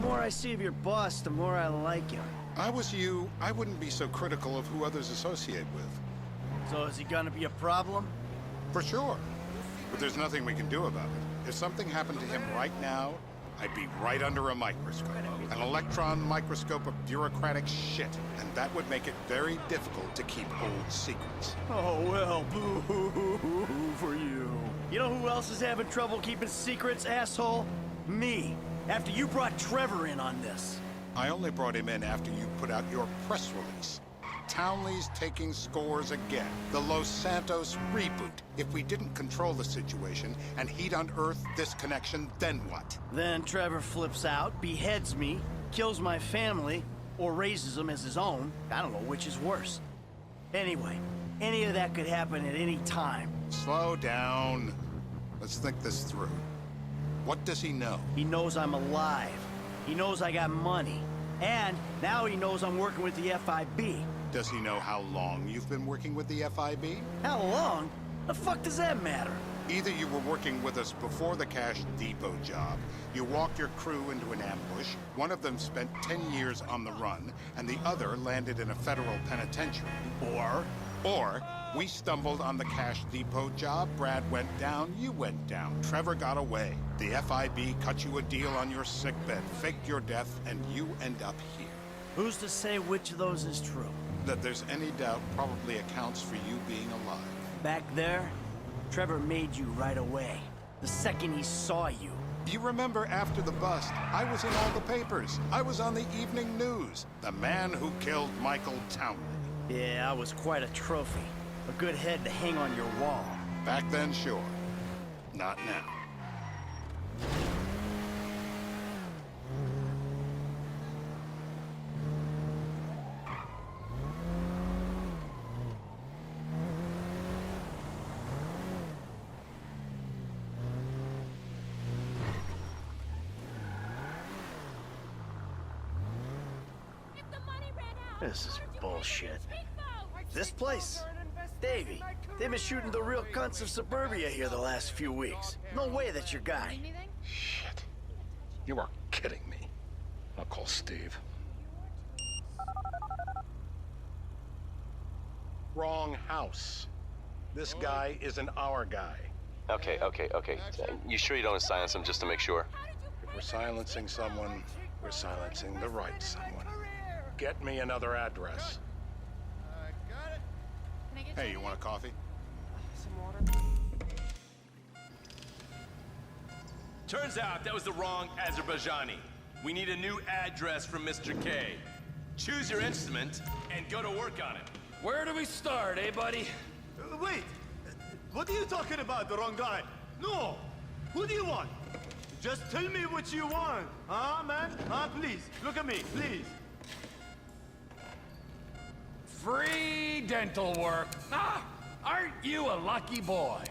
more I see of your boss, the more I like him. I was you, I wouldn't be so critical of who others associate with. So is he gonna be a problem? For sure. But there's nothing we can do about it. If something happened to him right now, I'd be right under a microscope. An electron microscope of bureaucratic shit. And that would make it very difficult to keep old secrets. Oh, well, boo-hoo-hoo-hoo for you. You know who else is having trouble keeping secrets, asshole? Me. After you brought Trevor in on this. I only brought him in after you put out your press release. Townley's taking scores again. The Los Santos reboot. If we didn't control the situation and he'd unearthed this connection, then what? Then Trevor flips out, beheads me, kills my family, or raises them as his own. I don't know which is worse. Anyway, any of that could happen at any time. Slow down. Let's think this through. What does he know? He knows I'm alive. He knows I got money. And now he knows I'm working with the FIB. Does he know how long you've been working with the FIB? How long? The fuck does that matter? Either you were working with us before the Cash Depot job, you walked your crew into an ambush, one of them spent 10 years on the run, and the other landed in a federal penitentiary. Or we stumbled on the Cash Depot job, Brad went down, you went down, Trevor got away. The FIB cut you a deal on your sickbed, faked your death, and you end up here. Who's to say which of those is true? That there's any doubt probably accounts for you being alive. Back there, Trevor made you right away. The second he saw you. You remember after the bust, I was in all the papers. I was on the evening news. The man who killed Michael Townley. Yeah, I was quite a trophy. A good head to hang on your wall. Back then, sure. Not now. This is bullshit. This place? Davey, they've been shooting the real cunts of suburbia here the last few weeks. No way that's your guy. Shit. You are kidding me. I'll call Steve. Wrong house. This guy isn't our guy. Okay. You sure you don't silence him just to make sure? If we're silencing someone, we're silencing the right someone. Get me another address. Hey, you want a coffee? Some water. Turns out that was the wrong Azerbaijani. We need a new address from Mr. K. Choose your instrument and go to work on it. Where do we start, eh, buddy? Wait! What are you talking about, the wrong guy? No! Who do you want? Just tell me what you want. Huh, man? Huh, please. Look at me, please. Free dental work. Ah, aren't you a lucky boy?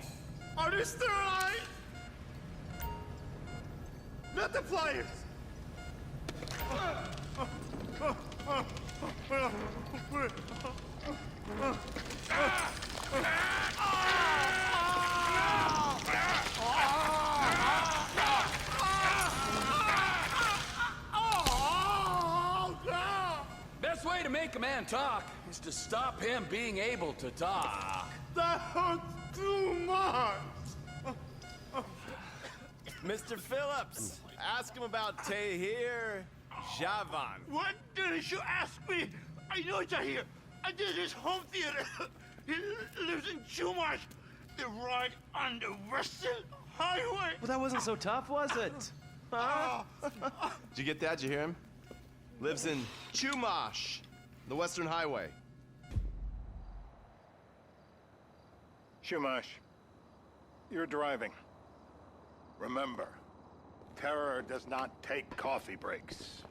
Are they still alive? Not the flyers! Best way to make a man talk is to stop him being able to talk. That hurts too much! Mr. Phillips, ask him about Tahir Javan. What didn't you ask me? I know Tahir. I did his home theater. He lives in Chumash. They're right on the Western Highway. Well, that wasn't so tough, was it? Huh? Did you get that? Did you hear him? Lives in Chumash, the Western Highway. Shumash, you're driving. Remember, terror does not take coffee breaks.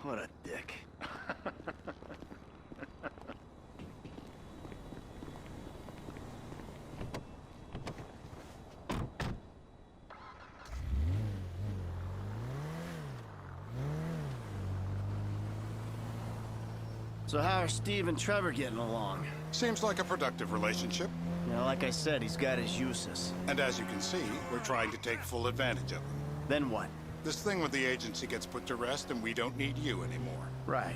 What a dick. So how are Steve and Trevor getting along? Seems like a productive relationship. You know, like I said, he's got his uses. And as you can see, we're trying to take full advantage of them. Then what? This thing with the agency gets put to rest and we don't need you anymore. Right.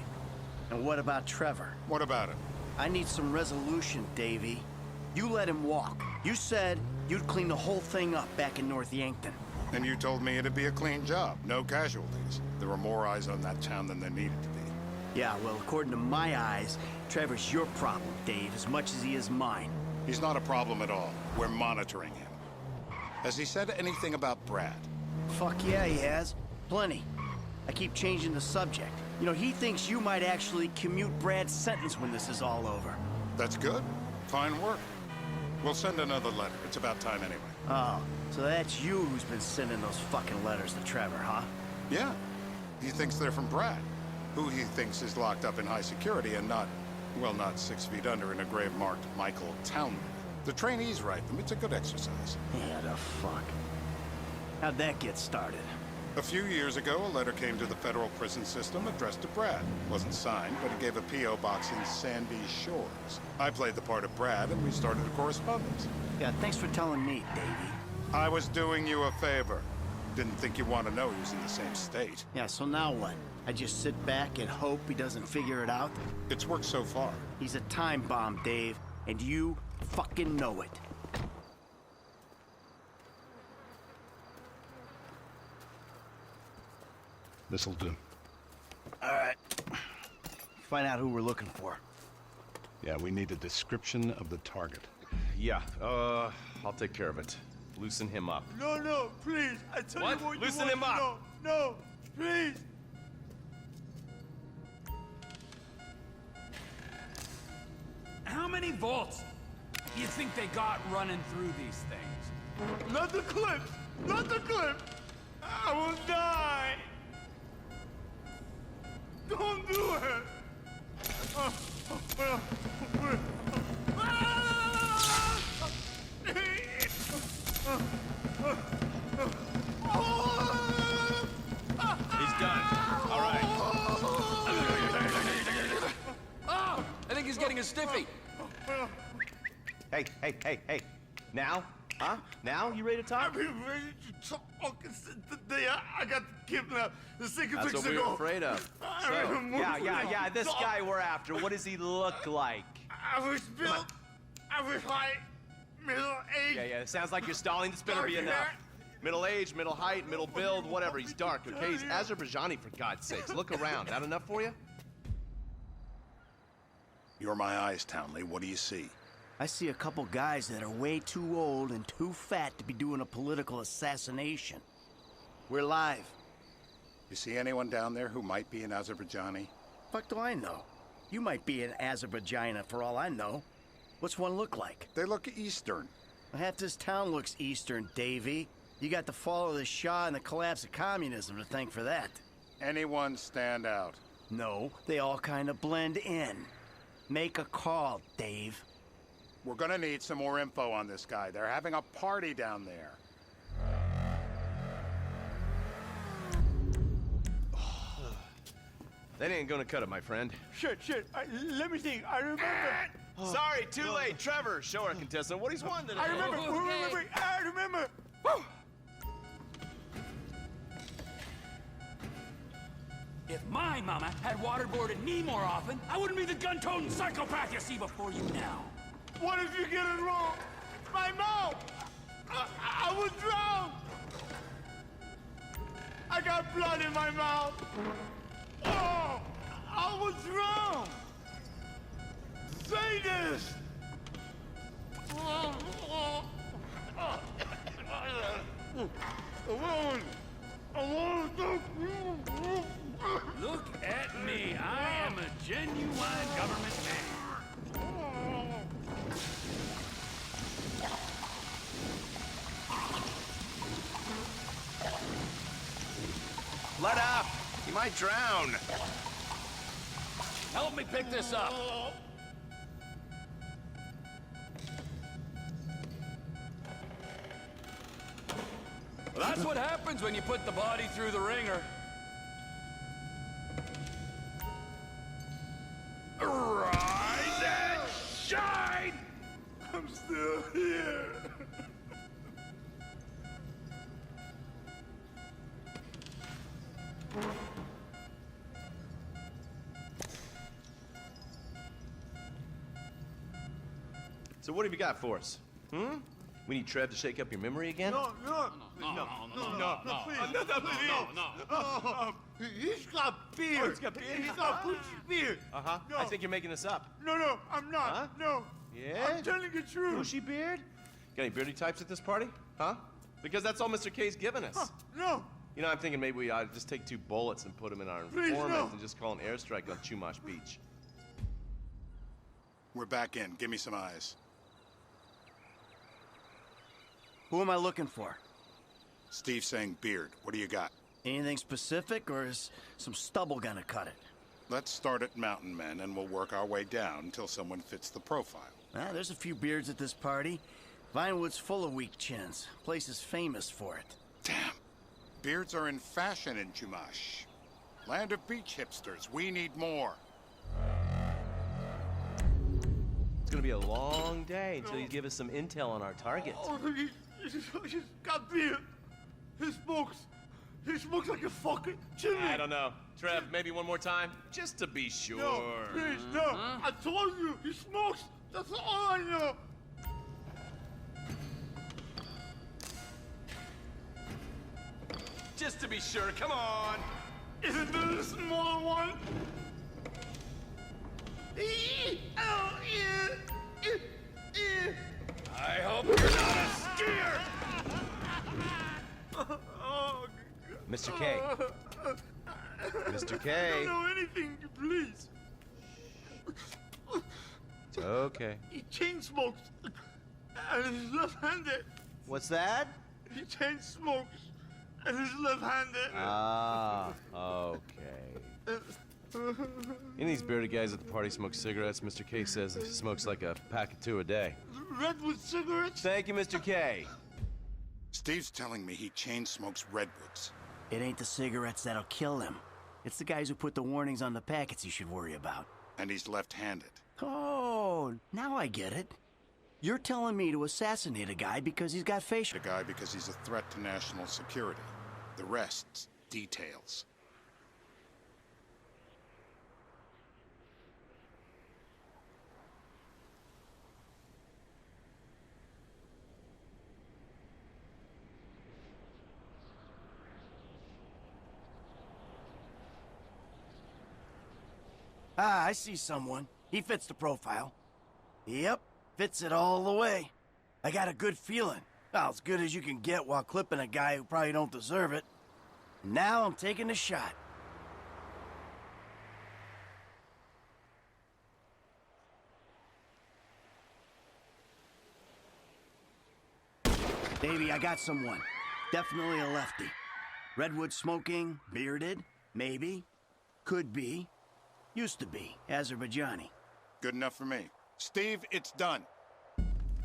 And what about Trevor? What about it? I need some resolution, Davy. You let him walk. You said you'd clean the whole thing up back in North Yankton. And you told me it'd be a clean job, no casualties. There were more eyes on that town than there needed to be. Yeah, well, according to my eyes, Trevor's your problem, Dave, as much as he is mine. He's not a problem at all. We're monitoring him. Has he said anything about Brad? Fuck yeah, he has. Plenty. I keep changing the subject. You know, he thinks you might actually commute Brad's sentence when this is all over. That's good. Fine work. We'll send another letter. It's about time anyway. Oh, so that's you who's been sending those fucking letters to Trevor, huh? Yeah. He thinks they're from Brad, who he thinks is locked up in high security and not, well, not 6 feet under in a grave marked Michael Townley. The trainees write them. It's a good exercise. Yeah, the fuck. How'd that get started? A few years ago, a letter came to the federal prison system addressed to Brad. Wasn't signed, but it gave a P.O. box in Sandy Shores. I played the part of Brad, and we started a correspondence. Yeah, thanks for telling me, Davey. I was doing you a favor. Didn't think you want to know he was in the same state. Yeah, so now what? I just sit back and hope he doesn't figure it out? It's worked so far. He's a time bomb, Dave, and you fucking know it. This'll do. All right. Find out who we're looking for. Yeah, we need a description of the target. Yeah, I'll take care of it. Loosen him up. No, please. I tell What? you what Loosen you him want to up. know. No, please. How many volts do you think they got running through these things? Not the clips. Not the clip. I will die. Don't do it. He's done. All right. Oh, I think he's getting a stiffy. Hey. Now? Huh? Now? You ready to talk? I've been ready to talk since the day I got kidnapped the 6 That's weeks what we ago. were afraid of. Yeah. This guy we're after, what does he look like? I was built. I was like middle-aged. Yeah, it sounds like you're stalling. This better be Dark enough. hair. Middle age, middle height, middle build, whatever. He's dark, okay? He's Azerbaijani, for God's sakes. Look around. That enough for you? You're my eyes, Townley. What do you see? I see a couple guys that are way too old and too fat to be doing a political assassination. We're live. You see anyone down there who might be an Azerbaijani? Fuck do I know? You might be an Azerbaijani for all I know. What's one look like? They look Eastern. Half this town looks Eastern, Davy. You got the fall of the Shah and the collapse of communism to thank for that. Anyone stand out? No, they all kind of blend in. Make a call, Dave. We're gonna need some more info on this guy. They're having a party down there. That ain't gonna cut it, my friend. Shit. Let me think. I remember. Sorry, too late. Trevor, show our contestant what he's won today. I remember. Wait. I remember. Woo! If my mama had waterboarded me more often, I wouldn't be the gun-toting psychopath you see before you now. What if you get it wrong? My mouth! I was drowned! I got blood in my mouth! Oh! I was drowned! Say this! Look at me. I am a genuine government man. Let up! He might drown. Help me pick this up. Well, that's what happens when you put the body through the ringer. Rise and shine! I'm still here! So what have you got for us? Hmm? We need Trev to shake up your memory again? No, please. He's got beard. Oh, he's got beard? He's got Gucci beard. Uh-huh. No. I think you're making this up. No, I'm not. Huh? No. Yeah? I'm telling the truth. Bushy beard? Got any beardy types at this party? Huh? Because that's all Mr. K's given us. No. You know, I'm thinking maybe we ought to just take 2 bullets and put them in our Please, informant no. and just call an airstrike on Chumash Beach. We're back in. Give me some eyes. Who am I looking for? Steve's saying beard. What do you got? Anything specific, or is some stubble gonna cut it? Let's start at Mountain Men, and we'll work our way down until someone fits the profile. There's a few beards at this party. Vinewood's full of weak chins. Place is famous for it. Damn. Beards are in fashion in Chumash. Land of beach hipsters. We need more. It's gonna be a long day until you give us some intel on our target. Oh, he's got beard. He smokes like a fucking chimney. I don't know. Trev, maybe one more time? Just to be sure. No, please, no. I told you, he smokes. That's all I know. Just to be sure, come on! Isn't there a smaller one? I hope you're not a skier! Oh, Mr. K. Mr. K. I don't know anything, please. It's okay. He chain smokes. And he's left-handed. What's that? He chain smokes. And he's left-handed. Ah, okay. Any of these bearded guys at the party smoke cigarettes. Mr. K says he smokes like a pack of 2 a day. Redwood cigarettes? Thank you, Mr. K. Steve's telling me he chain smokes redwoods. It ain't the cigarettes that'll kill him. It's the guys who put the warnings on the packets you should worry about. And he's left-handed. Oh, now I get it. You're telling me to assassinate a guy because he's got facial... The guy because he's a threat to national security. The rest's details. Ah, I see someone. He fits the profile. Yep, fits it all the way. I got a good feeling. Well, as good as you can get while clipping a guy who probably don't deserve it. Now I'm taking the shot. Baby, I got someone. Definitely a lefty. Redwood smoking, bearded, maybe, could be, used to be, Azerbaijani. Good enough for me. Steve, it's done.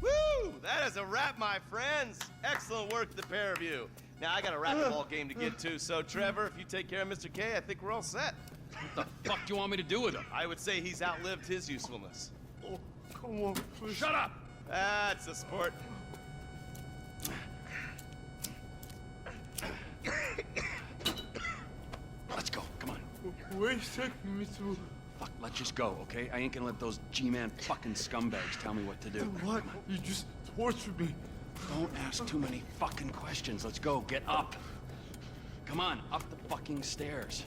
Woo! That is a wrap, my friends. Excellent work, the pair of you. Now, I got a racquetball game to get to, so Trevor, if you take care of Mr. K, I think we're all set. What the fuck do you want me to do with him? I would say he's outlived his usefulness. Oh, come on, please. Shut up! That's a sport. Let's go, come on. Wait a second, Mr. Fuck, let's just go, okay? I ain't gonna let those G-Man fucking scumbags tell me what to do. What? You just tortured me. Don't ask too many fucking questions. Let's go, get up. Come on, up the fucking stairs.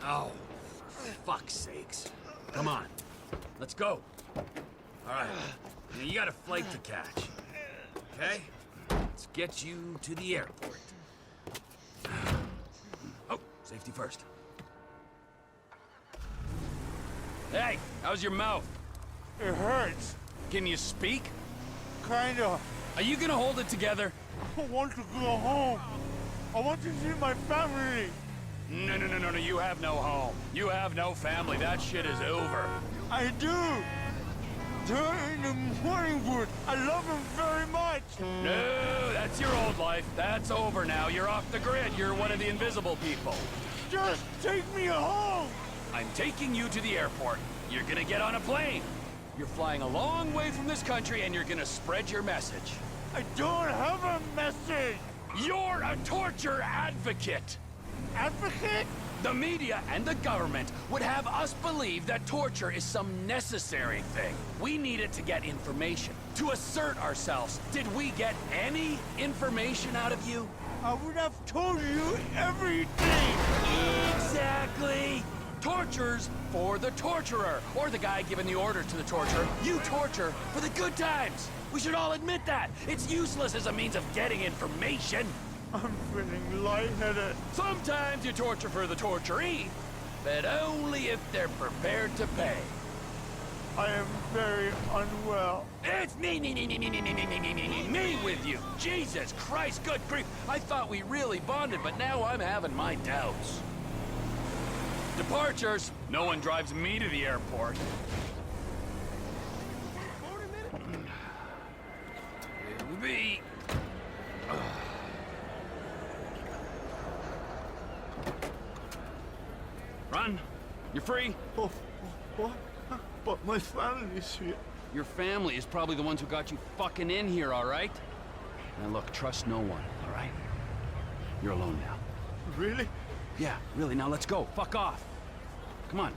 Oh, for fuck's sakes. Come on, let's go. All right, now you got a flight to catch, okay? Let's get you to the airport. Oh, safety first. Hey, how's your mouth? It hurts. Can you speak? Kinda. Are you gonna hold it together? I want to go home. I want to see my family. No, you have no home. You have no family. That shit is over. I do. They're in the morning wood. I love them very much. No, that's your old life. That's over now. You're off the grid. You're one of the invisible people. Just take me home. I'm taking you to the airport. You're gonna get on a plane. You're flying a long way from this country and you're gonna spread your message. I don't have a message. You're a torture advocate. advocate? The media and the government would have us believe that torture is some necessary thing. We need it to get information, to assert ourselves. Did we get any information out of you? I would have told you everything. Exactly! Torture's for the torturer, or the guy giving the orders to the torturer. You torture for the good times. We should all admit that. It's useless as a means of getting information. I'm feeling lightheaded. Sometimes you torture for the torturee, but only if they're prepared to pay. I am very unwell. It's me with you. Jesus Christ, good grief. I thought we really bonded, but now I'm having my doubts. Departures. No one drives me to the airport. It'll be... Run. You're free. Oh, what? But my family's here. Your family is probably the ones who got you fucking in here, all right? Now look, trust no one, all right? You're alone now. Really? Yeah, really, now let's go. Fuck off. Come on.